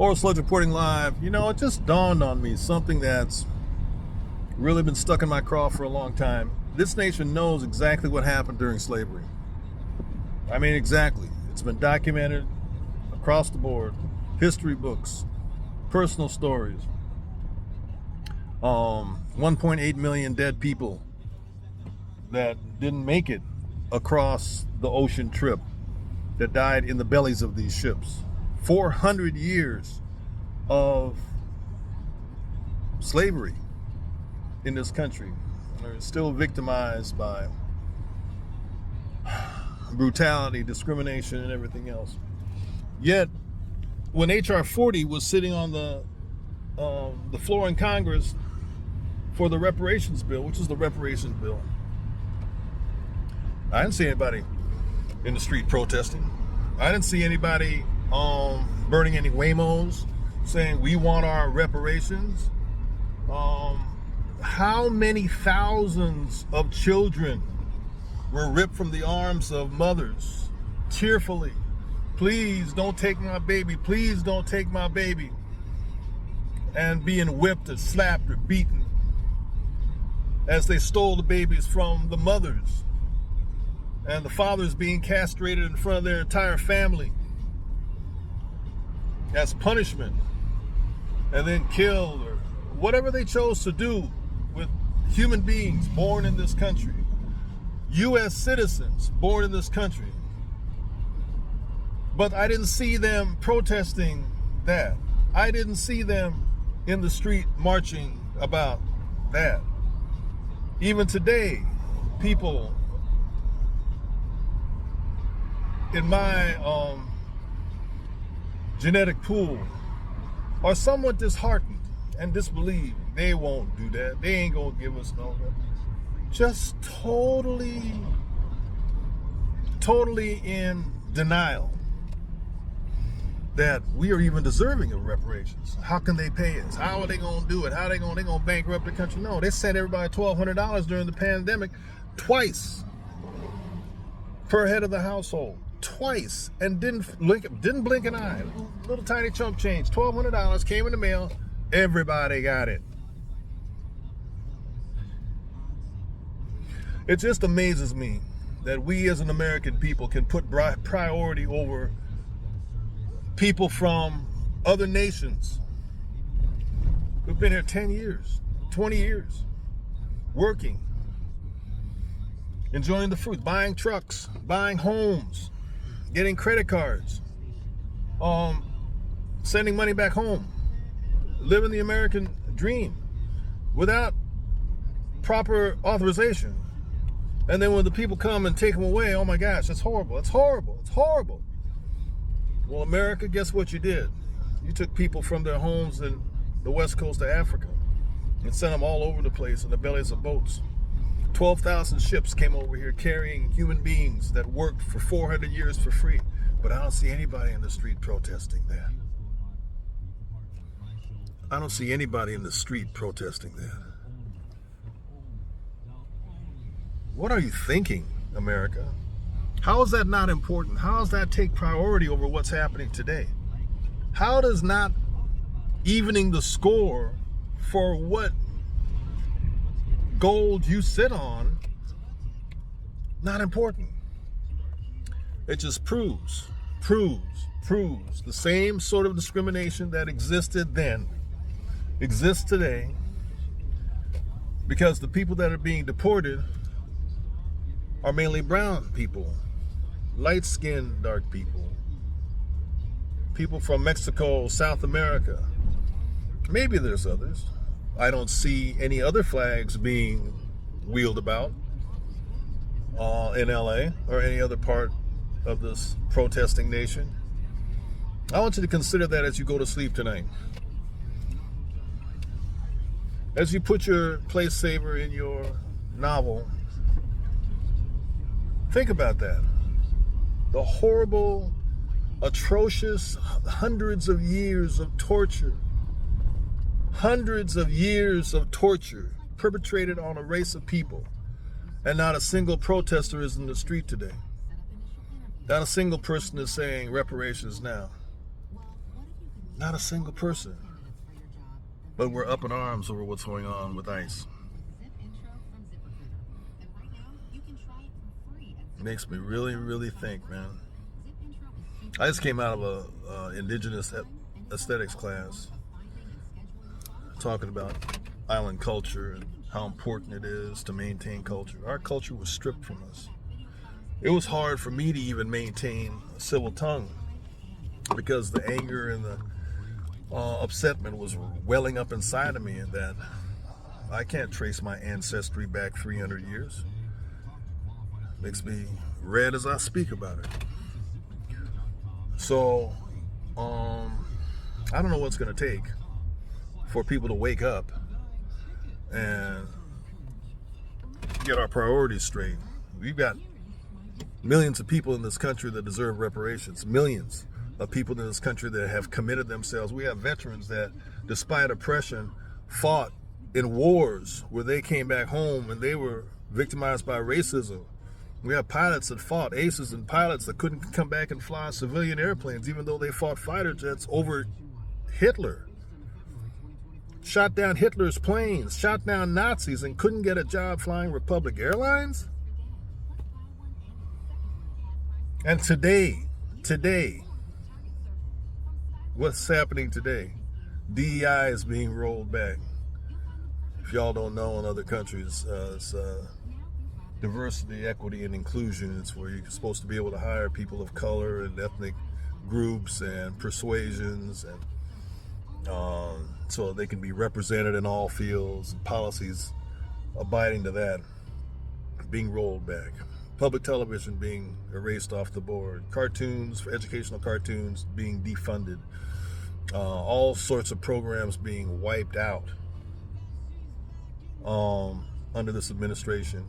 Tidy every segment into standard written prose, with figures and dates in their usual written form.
Or Sludge reporting live. You know, it just dawned on me something that's really been stuck in my craw for a long time. This nation knows exactly what happened during slavery. I mean, exactly. It's been documented across the board. History books, personal stories. 1.8 million dead people that didn't make it across the ocean trip, that died in the bellies of these ships. 400 years of slavery in this country. They're still victimized by brutality, discrimination, and everything else. Yet, when H.R. 40 was sitting on the floor in Congress for the reparations bill, which is the reparations bill, I didn't see anybody in the street protesting. I didn't see anybody burning any Waymos saying we want our reparations. How many thousands of children were ripped from the arms of mothers tearfully? Please don't take my baby. Please don't take my baby. And being whipped or slapped or beaten as they stole the babies from the mothers. And the fathers being castrated in front of their entire family as punishment, and then killed, or whatever they chose to do with human beings born in this country, U.S. citizens born in this country. But I didn't see them protesting that. I didn't see them in the street marching about that. Even today, people in my genetic pool are somewhat disheartened and disbelieve they won't do that. They ain't gonna give us no. Just totally in denial that we are even deserving of reparations. How can they pay us? How are they gonna do it? How are they gonna bankrupt the country? No, they sent everybody $1,200 during the pandemic, twice per head of the household. Twice, and didn't blink an eye. Little tiny chump change, $1,200 came in the mail. Everybody got it. It just amazes me that we as an American people can put priority over people from other nations who've been here 10 years, 20 years, working, enjoying the fruit, buying trucks, buying homes, getting credit cards, sending money back home, living the American dream without proper authorization. And then when the people come and take them away, oh my gosh, that's horrible, it's horrible, it's horrible. Well, America, guess what you did? You took people from their homes in the west coast of Africa and sent them all over the place in the bellies of boats. 12,000 ships came over here carrying human beings that worked for 400 years for free. But I don't see anybody in the street protesting that. I don't see anybody in the street protesting that. What are you thinking, America? How is that not important? How does that take priority over what's happening today? How does not evening the score for what gold you sit on not important? It just proves the same sort of discrimination that existed then exists today, because the people that are being deported are mainly brown people, light-skinned dark people, people from Mexico, South America. Maybe there's others. I don't see any other flags being wheeled about in LA or any other part of this protesting nation. I want you to consider that as you go to sleep tonight. As you put your place saver in your novel, think about that. The horrible, atrocious hundreds of years of torture. Hundreds of years of torture perpetrated on a race of people. And not a single protester is in the street today. Not a single person is saying reparations now. Not a single person. But we're up in arms over what's going on with ICE. It makes me really, really think, man. I just came out of a indigenous aesthetics class talking about island culture and how important it is to maintain culture. Our culture was stripped from us. It was hard for me to even maintain a civil tongue because the anger and the upsetment was welling up inside of me, and that I can't trace my ancestry back 300 years. Makes me red as I speak about it. So, I don't know what's going to take for people to wake up and get our priorities straight. We've got millions of people in this country that deserve reparations. Millions of people in this country that have committed themselves. We have veterans that, despite oppression, fought in wars where they came back home and they were victimized by racism. We have pilots that fought, aces and pilots that couldn't come back and fly civilian airplanes, even though they fought fighter jets over Hitler. Shot down Hitler's planes, shot down Nazis, and couldn't get a job flying Republic Airlines? And today, what's happening today? DEI is being rolled back. If y'all don't know, in other countries, it's diversity, equity, and inclusion. It's where you're supposed to be able to hire people of color and ethnic groups and persuasions, and so they can be represented in all fields. And policies abiding to that being rolled back. Public television being erased off the board. Cartoons, educational cartoons, being defunded. All sorts of programs being wiped out under this administration.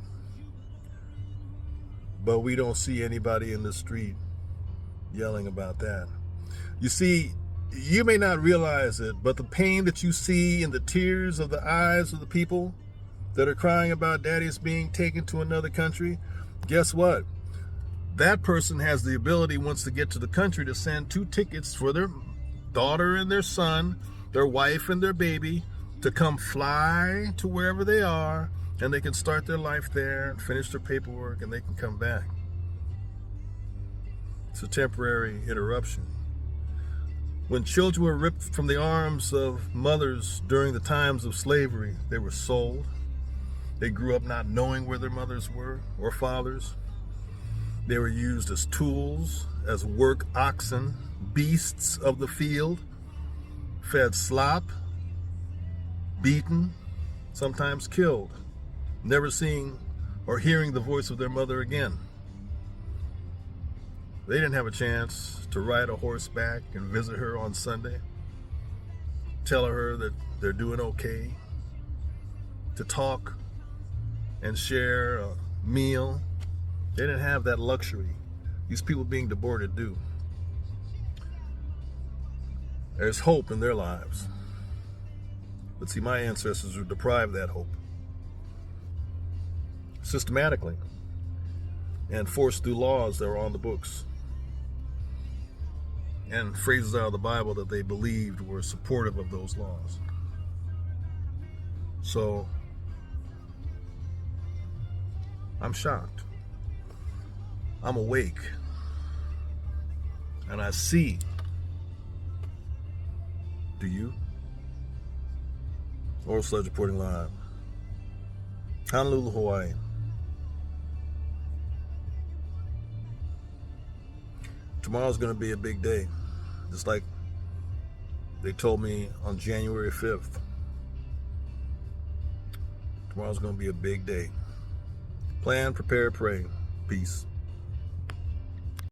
But we don't see anybody in the street yelling about that. You see, you may not realize it, but the pain that you see in the tears of the eyes of the people that are crying about daddy's being taken to another country, guess what? That person has the ability, once they get to the country, to send 2 tickets for their daughter and their son, their wife and their baby, to come fly to wherever they are, and they can start their life there and finish their paperwork, and they can come back. It's a temporary interruption. When children were ripped from the arms of mothers during the times of slavery, they were sold. They grew up not knowing where their mothers were or fathers. They were used as tools, as work oxen, beasts of the field, fed slop, beaten, sometimes killed, never seeing or hearing the voice of their mother again. They didn't have a chance to ride a horseback and visit her on Sunday, tell her that they're doing okay, to talk and share a meal. They didn't have that luxury. These people being deported do. There's hope in their lives. But see, my ancestors were deprived of that hope systematically and forced through laws that were on the books and phrases out of the Bible that they believed were supportive of those laws. So I'm shocked. I'm awake. And I see. Do you? Oral Sledge reporting live. Honolulu, Hawaii. Tomorrow's going to be a big day. Just like they told me on January 5th. Tomorrow's going to be a big day. Plan, prepare, pray. Peace.